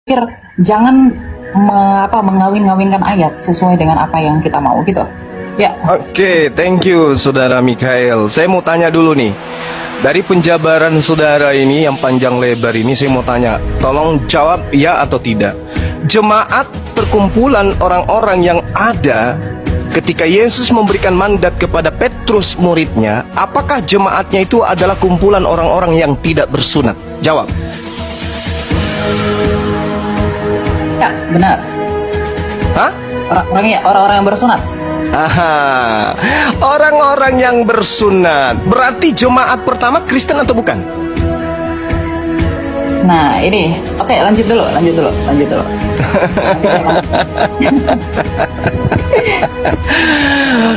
pikir jangan mengawin-ngawinkan ayat sesuai dengan apa yang kita mau gitu. Ya. Oke, thank you Saudara Mikael. Saya mau tanya dulu nih. Dari penjabaran saudara ini yang panjang lebar ini, saya mau tanya, tolong jawab ya atau tidak. Jemaat perkumpulan orang-orang yang ada ketika Yesus memberikan mandat kepada Petrus muridnya, apakah jemaatnya itu adalah kumpulan orang-orang yang tidak bersunat? Jawab. Ya, benar. Hah? Orang-orang yang bersunat. Aha, orang-orang yang bersunat. Berarti jemaat pertama Kristen atau bukan? Nah, ini. Oke, lanjut dulu. Nanti saya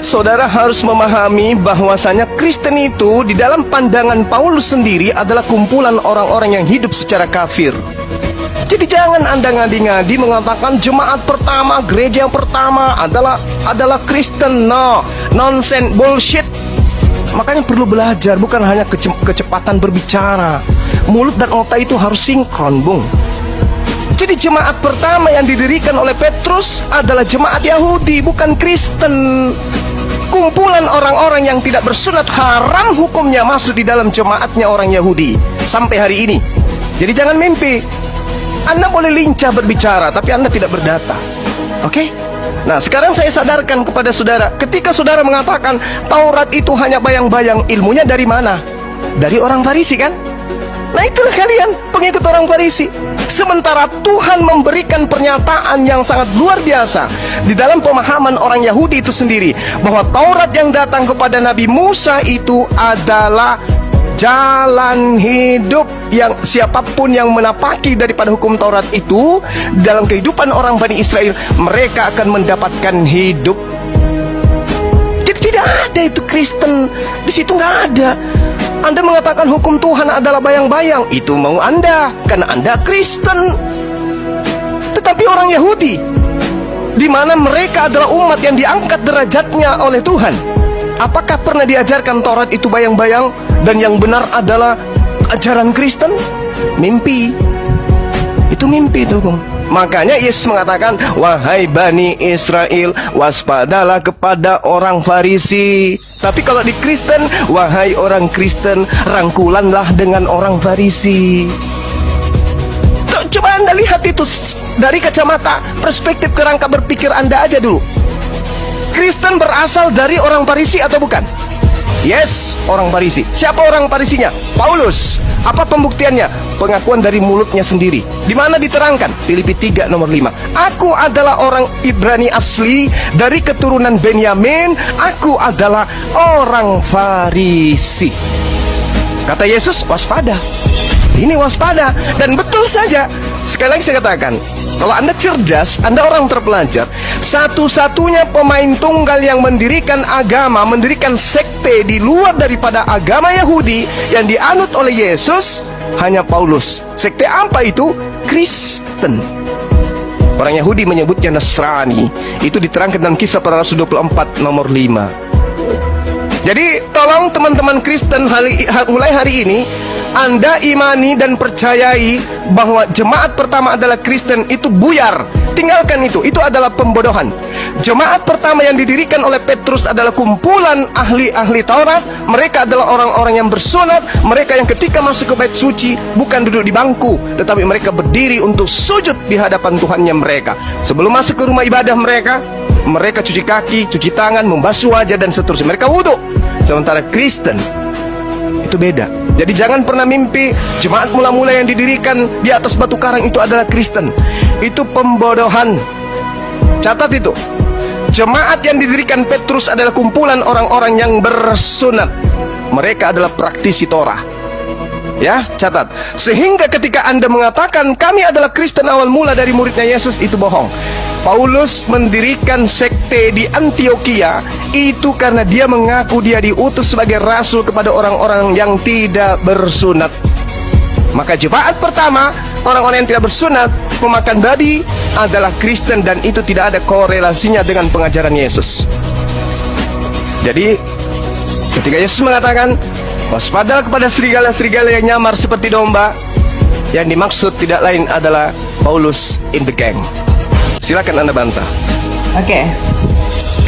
Saudara harus memahami bahwasanya Kristen itu di dalam pandangan Paulus sendiri adalah kumpulan orang-orang yang hidup secara kafir. Jadi jangan Anda ngadi-ngadi mengatakan jemaat pertama, gereja yang pertama adalah Kristen. No, nonsense, bullshit. Makanya perlu belajar, bukan hanya kecepatan berbicara. Mulut dan otak itu harus sinkron, Bung. Jadi jemaat pertama yang didirikan oleh Petrus adalah jemaat Yahudi, bukan Kristen. Kumpulan orang-orang yang tidak bersunat haram hukumnya masuk di dalam jemaatnya orang Yahudi sampai hari ini. Jadi jangan mimpi. Anda boleh lincah berbicara, tapi Anda tidak berdata. Oke? Nah, sekarang saya sadarkan kepada saudara, ketika saudara mengatakan Taurat itu hanya bayang-bayang, ilmunya dari mana? Dari orang Farisi kan? Nah, itulah kalian, pengikut orang Farisi. Sementara Tuhan memberikan pernyataan yang sangat luar biasa di dalam pemahaman orang Yahudi itu sendiri, bahwa Taurat yang datang kepada Nabi Musa itu adalah jalan hidup yang siapapun yang menapaki daripada hukum Taurat itu dalam kehidupan orang Bani Israel, mereka akan mendapatkan hidup. Jadi tidak ada itu Kristen di situ, nggak ada. Anda mengatakan hukum Tuhan adalah bayang-bayang, itu mau Anda karena Anda Kristen. Tetapi orang Yahudi, di mana mereka adalah umat yang diangkat derajatnya oleh Tuhan, apakah pernah diajarkan Taurat itu bayang-bayang dan yang benar adalah ajaran Kristen? Mimpi. Itu mimpi itu, Bung. Makanya Yesus mengatakan, wahai Bani Israel, waspadalah kepada orang Farisi. Tapi kalau di Kristen, wahai orang Kristen, rangkulanlah dengan orang Farisi. Coba Anda lihat itu dari kacamata perspektif kerangka berpikir Anda aja dulu. Kristen berasal dari orang Farisi atau bukan? Yes, orang Farisi. Siapa orang Farisinya? Paulus. Apa pembuktiannya? Pengakuan dari mulutnya sendiri. Di mana diterangkan? Filipi 3 nomor 5. Aku adalah orang Ibrani asli dari keturunan Benyamin. Aku adalah orang Farisi. Kata Yesus, waspada. Ini waspada. Dan betul saja. Sekali lagi saya katakan, kalau Anda cerdas, Anda orang terpelajar, satu-satunya pemain tunggal yang mendirikan agama, mendirikan sekte di luar daripada agama Yahudi yang dianut oleh Yesus, hanya Paulus. Sekte apa itu? Kristen. Orang Yahudi menyebutnya Nasrani. Itu diterangkan dalam Kisah Para Rasul 24 nomor 5. Jadi tolong teman-teman Kristen mulai hari ini Anda imani dan percayai bahwa jemaat pertama adalah Kristen. Itu buyar. Tinggalkan itu adalah pembodohan. Jemaat pertama yang didirikan oleh Petrus adalah kumpulan ahli-ahli Taurat. Mereka adalah orang-orang yang bersunat. Mereka yang ketika masuk ke bait suci bukan duduk di bangku, tetapi mereka berdiri untuk sujud di hadapan Tuhannya mereka. Sebelum masuk ke rumah ibadah mereka cuci kaki, cuci tangan, membasuh wajah dan seterusnya. Mereka wudhu. Sementara Kristen itu beda. Jadi jangan pernah mimpi jemaat mula-mula yang didirikan di atas batu karang itu adalah Kristen. Itu pembodohan. Catat itu. Jemaat yang didirikan Petrus adalah kumpulan orang-orang yang bersunat. Mereka adalah praktisi Torah. Ya, catat. Sehingga ketika Anda mengatakan kami adalah Kristen awal mula dari muridnya Yesus, itu bohong. Paulus mendirikan sekte di Antioquia itu karena dia mengaku dia diutus sebagai rasul kepada orang-orang yang tidak bersunat. Maka jemaat pertama, orang-orang yang tidak bersunat, memakan babi, adalah Kristen, dan itu tidak ada korelasinya dengan pengajaran Yesus. Jadi ketika Yesus mengatakan waspadalah kepada serigala-serigala yang nyamar seperti domba, yang dimaksud tidak lain adalah Paulus in the gang. Silakan Anda bantah. Oke.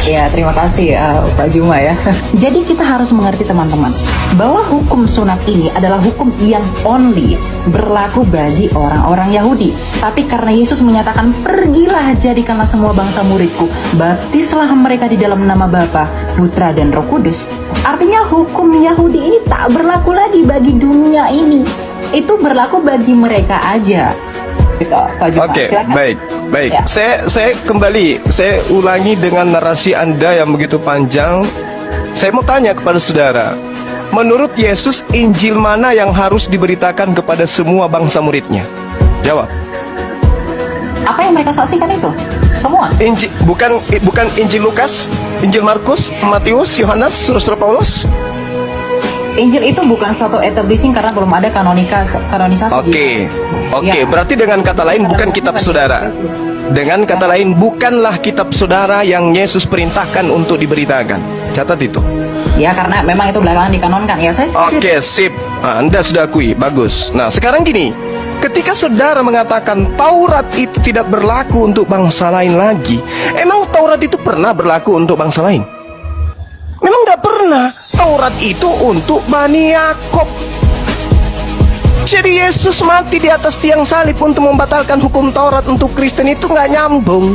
Ya, terima kasih Pak Juma ya. Jadi kita harus mengerti teman-teman bahwa hukum sunat ini adalah hukum yang only berlaku bagi orang-orang Yahudi. Tapi karena Yesus menyatakan, pergilah jadikanlah semua bangsa muridku, baptislah mereka di dalam nama Bapa, Putra dan Roh Kudus. Artinya hukum Yahudi ini tak berlaku lagi bagi dunia ini. Itu berlaku bagi mereka aja. Gitu, Pak Juma. Oke, Silakan. baik. Ya. Saya ulangi dengan narasi Anda yang begitu panjang. Saya mau tanya kepada saudara, menurut Yesus, Injil mana yang harus diberitakan kepada semua bangsa muridnya? Jawab. Apa yang mereka saksikan itu? Semua. Injil, bukan Injil Lukas, Injil Markus, Matius, Yohanes, Rasul Paulus. Injil itu bukan satu establishing karena belum ada kanonisasi. Oke, Ya. berarti dengan kata lain bukan kitab saudara. Dengan kata lain bukanlah kitab saudara yang Yesus perintahkan untuk diberitakan. Catat itu. Ya, karena memang itu belakangan dikanonkan. Ya, saya setuju. Oke, sip. Anda sudah akui, bagus. Nah, sekarang gini, ketika saudara mengatakan Taurat itu tidak berlaku untuk bangsa lain lagi, emang Taurat itu pernah berlaku untuk bangsa lain? Memang tidak pernah. Taurat itu untuk Bani Yakob. Jadi Yesus mati di atas tiang salib untuk membatalkan hukum Taurat untuk Kristen itu nggak nyambung.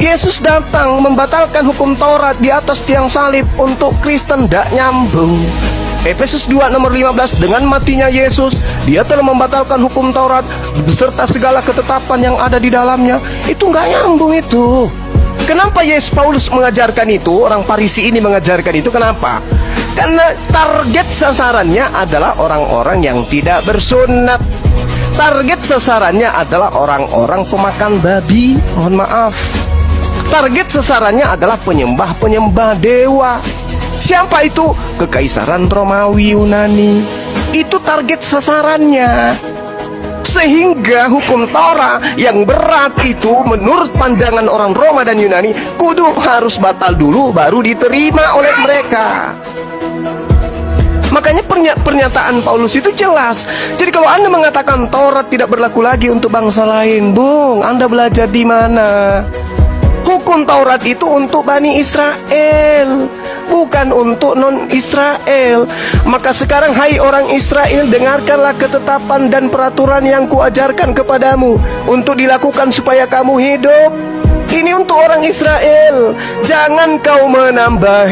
Yesus datang membatalkan hukum Taurat di atas tiang salib untuk Kristen, tidak nyambung. Efesus 2 nomor 15, dengan matinya Yesus, dia telah membatalkan hukum Taurat beserta segala ketetapan yang ada di dalamnya. Itu nggak nyambung itu. Kenapa Yesus Paulus mengajarkan itu? Orang Farisi ini mengajarkan itu. Kenapa? Karena target sasarannya adalah orang-orang yang tidak bersunat. Target sasarannya adalah orang-orang pemakan babi. Mohon maaf. Target sasarannya adalah penyembah-penyembah dewa. Siapa itu? Kekaisaran Romawi Yunani. Itu target sasarannya. Sehingga hukum Torah yang berat itu menurut pandangan orang Roma dan Yunani kudu harus batal dulu baru diterima oleh mereka. Makanya pernyataan Paulus itu jelas. Jadi kalau Anda mengatakan Taurat tidak berlaku lagi untuk bangsa lain, Bung, Anda belajar di mana? Hukum Taurat itu untuk Bani Israel, bukan untuk non-Israel. Maka sekarang hai orang Israel, dengarkanlah ketetapan dan peraturan yang kuajarkan kepadamu untuk dilakukan supaya kamu hidup. Ini untuk orang Israel. Jangan kau menambah,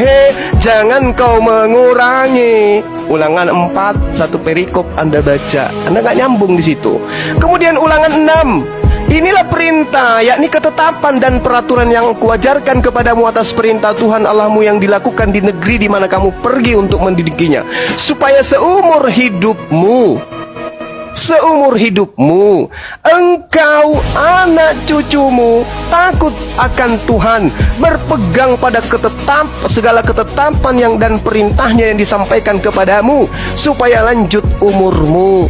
jangan kau mengurangi. Ulangan 4, satu perikop Anda baca, Anda nggak nyambung di situ. Kemudian ulangan 6, inilah perintah, yakni ketetapan dan peraturan yang kuajarkan kepadamu atas perintah Tuhan Allahmu yang dilakukan di negeri di mana kamu pergi untuk mendidikinya, supaya seumur hidupmu engkau, anak cucumu takut akan Tuhan, berpegang pada segala ketetapan yang dan perintahnya yang disampaikan kepadamu, supaya lanjut umurmu.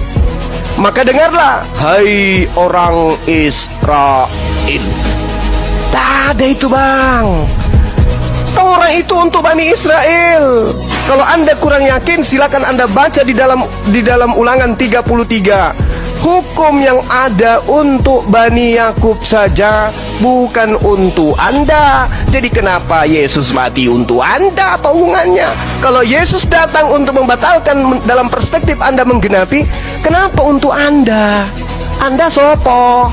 Maka dengarlah, hai orang Israel. Tak ada itu, Bang. Taurat itu untuk Bani Israel. Kalau Anda kurang yakin, silakan Anda baca di dalam Ulangan 33. Hukum yang ada untuk Bani Yakub saja, bukan untuk Anda. Jadi kenapa Yesus mati untuk Anda? Apa hubungannya? Kalau Yesus datang untuk membatalkan dalam perspektif Anda menggenapi, kenapa untuk Anda? Anda sopo?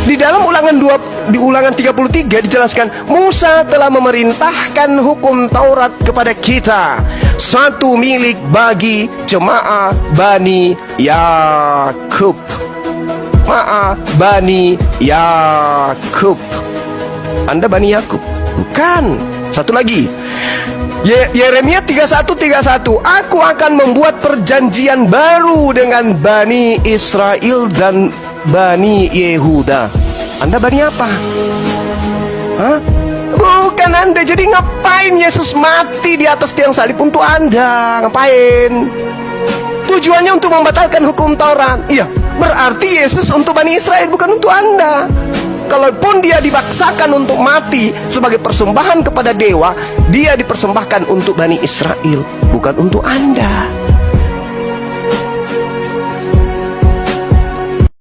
Di dalam di Ulangan 33 dijelaskan, Musa telah memerintahkan hukum Taurat kepada kita, satu milik bagi jemaah Bani Yakub. Bani Yakub. Anda Bani Yakub? Bukan. Satu lagi, Yeremia 31:31, aku akan membuat perjanjian baru dengan Bani Israel dan Bani Yehuda. Anda Bani apa? Bukan Anda. Jadi ngapain Yesus mati di atas tiang salib untuk Anda? Ngapain? Tujuannya untuk membatalkan hukum Taurat. Iya, berarti Yesus untuk Bani Israel, bukan untuk Anda. Kalaupun dia dipaksakan untuk mati sebagai persembahan kepada dewa, dia dipersembahkan untuk Bani Israel, bukan untuk Anda.